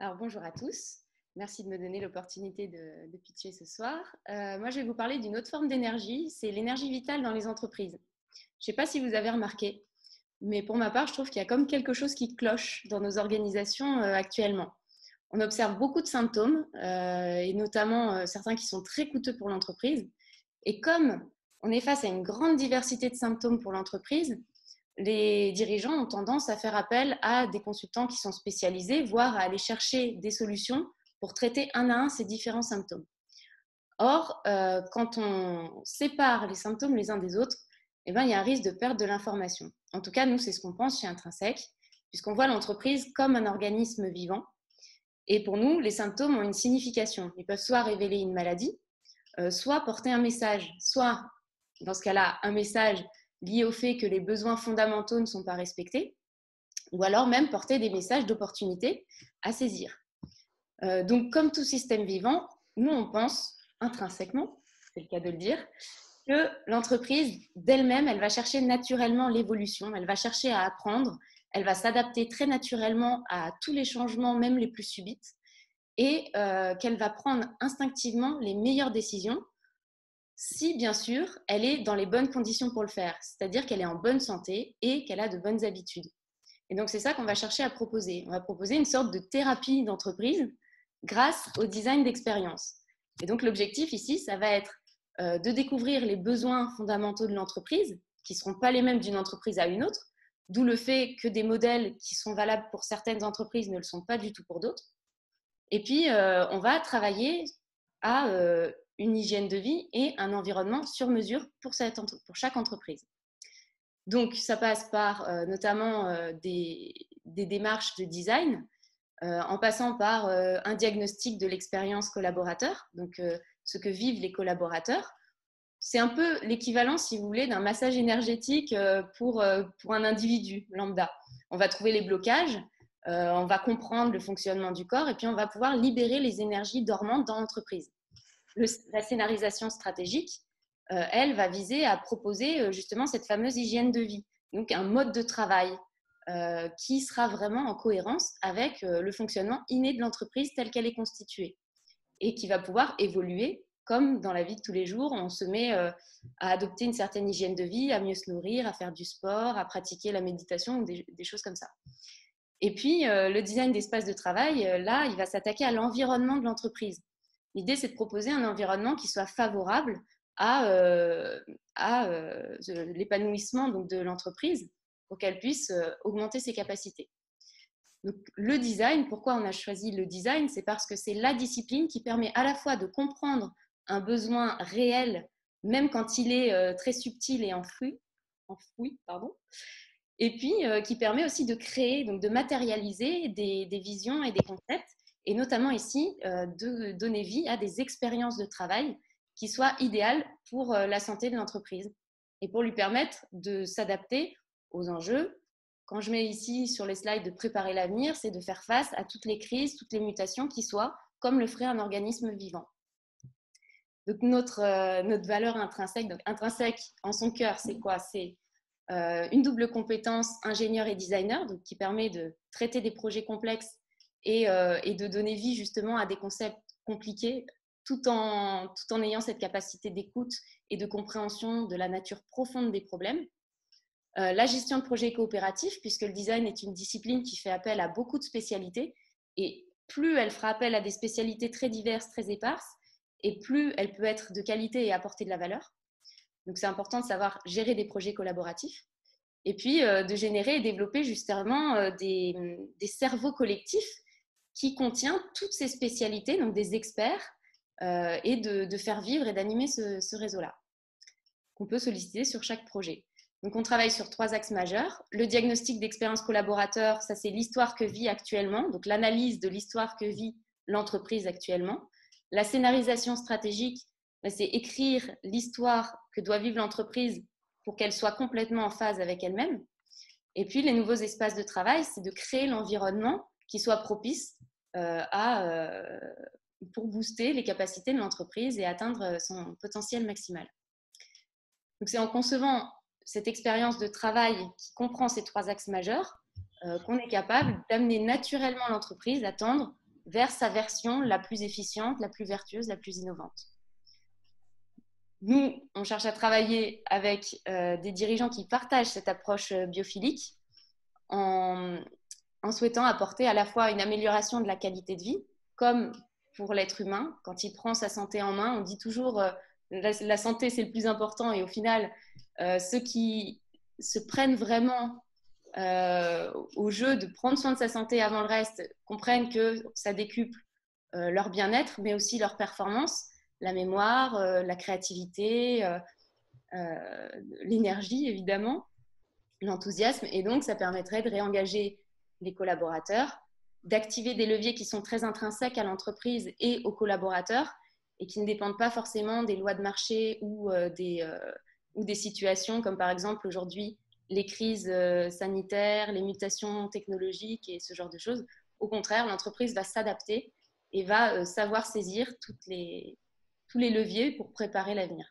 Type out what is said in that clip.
Alors bonjour à tous, merci de me donner l'opportunité de pitcher ce soir. Moi je vais vous parler d'une autre forme d'énergie, c'est l'énergie vitale dans les entreprises. Je ne sais pas si vous avez remarqué, mais pour ma part je trouve qu'il y a comme quelque chose qui cloche dans nos organisations actuellement. On observe beaucoup de symptômes et notamment certains qui sont très coûteux pour l'entreprise. Et comme on est face à une grande diversité de symptômes pour l'entreprise, les dirigeants ont tendance à faire appel à des consultants qui sont spécialisés, voire à aller chercher des solutions pour traiter un à un ces différents symptômes. Or, quand on sépare les symptômes les uns des autres, eh ben, il y a un risque de perte de l'information. En tout cas, nous, c'est ce qu'on pense chez Intrinsèque, puisqu'on voit l'entreprise comme un organisme vivant. Et pour nous, les symptômes ont une signification. Ils peuvent soit révéler une maladie, soit porter un message, soit, dans ce cas-là, un message lié au fait que les besoins fondamentaux ne sont pas respectés, ou alors même porter des messages d'opportunité à saisir. Donc, comme tout système vivant, nous, on pense intrinsèquement, c'est le cas de le dire, que l'entreprise d'elle-même, elle va chercher naturellement l'évolution, elle va chercher à apprendre, elle va s'adapter très naturellement à tous les changements, même les plus subites, et qu'elle va prendre instinctivement les meilleures décisions si, bien sûr, elle est dans les bonnes conditions pour le faire, c'est-à-dire qu'elle est en bonne santé et qu'elle a de bonnes habitudes. Et donc, c'est ça qu'on va chercher à proposer. On va proposer une sorte de thérapie d'entreprise grâce au design d'expérience. Et donc, l'objectif ici, ça va être de découvrir les besoins fondamentaux de l'entreprise, qui ne seront pas les mêmes d'une entreprise à une autre, d'où le fait que des modèles qui sont valables pour certaines entreprises ne le sont pas du tout pour d'autres. Et puis, on va travailler à une hygiène de vie et un environnement sur mesure pour chaque entreprise. Donc, ça passe par notamment des démarches de design, en passant par un diagnostic de l'expérience collaborateur, donc ce que vivent les collaborateurs. C'est un peu l'équivalent, si vous voulez, d'un massage énergétique pour un individu lambda. On va trouver les blocages, on va comprendre le fonctionnement du corps et puis on va pouvoir libérer les énergies dormantes dans l'entreprise. La scénarisation stratégique, elle, va viser à proposer justement cette fameuse hygiène de vie, donc un mode de travail qui sera vraiment en cohérence avec le fonctionnement inné de l'entreprise telle qu'elle est constituée et qui va pouvoir évoluer comme dans la vie de tous les jours, on se met à adopter une certaine hygiène de vie, à mieux se nourrir, à faire du sport, à pratiquer la méditation ou des choses comme ça. Et puis, le design d'espace de travail, là, il va s'attaquer à l'environnement de l'entreprise. L'idée, c'est de proposer un environnement qui soit favorable à l'épanouissement donc, de l'entreprise pour qu'elle puisse augmenter ses capacités. Donc, le design, pourquoi on a choisi le design? C'est parce que c'est la discipline qui permet à la fois de comprendre un besoin réel, même quand il est très subtil et enfoui pardon, et puis qui permet aussi de créer, donc de matérialiser des visions et des concepts, et notamment ici de donner vie à des expériences de travail qui soient idéales pour la santé de l'entreprise et pour lui permettre de s'adapter aux enjeux. Quand je mets ici sur les slides de préparer l'avenir, c'est de faire face à toutes les crises, toutes les mutations qui soient comme le ferait un organisme vivant. Donc notre valeur intrinsèque, donc intrinsèque en son cœur, c'est quoi? C'est une double compétence ingénieur et designer, donc qui permet de traiter des projets complexes et de donner vie justement à des concepts compliqués tout en ayant cette capacité d'écoute et de compréhension de la nature profonde des problèmes. La gestion de projets coopératifs, puisque le design est une discipline qui fait appel à beaucoup de spécialités, et plus elle fera appel à des spécialités très diverses, très éparses, et plus elle peut être de qualité et apporter de la valeur. Donc c'est important de savoir gérer des projets collaboratifs et puis de générer et développer justement des cerveaux collectifs qui contient toutes ces spécialités, donc des experts, et de faire vivre et d'animer ce réseau-là, qu'on peut solliciter sur chaque projet. Donc on travaille sur 3 axes majeurs. Le diagnostic d'expérience collaborateur, ça c'est l'histoire que vit actuellement, donc l'analyse de l'histoire que vit l'entreprise actuellement. La scénarisation stratégique, c'est écrire l'histoire que doit vivre l'entreprise pour qu'elle soit complètement en phase avec elle-même. Et puis les nouveaux espaces de travail, c'est de créer l'environnement qui soit propice pour booster les capacités de l'entreprise et atteindre son potentiel maximal. Donc c'est en concevant cette expérience de travail qui comprend ces 3 axes majeurs qu'on est capable d'amener naturellement l'entreprise à tendre vers sa version la plus efficiente, la plus vertueuse, la plus innovante. Nous, on cherche à travailler avec des dirigeants qui partagent cette approche biophilique en souhaitant apporter à la fois une amélioration de la qualité de vie, comme pour l'être humain. Quand il prend sa santé en main, on dit toujours la santé, c'est le plus important. Et au final, ceux qui se prennent vraiment au jeu de prendre soin de sa santé avant le reste comprennent que ça décuple leur bien-être, mais aussi leur performance, la mémoire, la créativité, l'énergie, évidemment, l'enthousiasme. Et donc, ça permettrait de réengager les collaborateurs, d'activer des leviers qui sont très intrinsèques à l'entreprise et aux collaborateurs et qui ne dépendent pas forcément des lois de marché ou des situations comme par exemple aujourd'hui les crises sanitaires, les mutations technologiques et ce genre de choses. Au contraire, l'entreprise va s'adapter et va savoir saisir tous les leviers pour préparer l'avenir.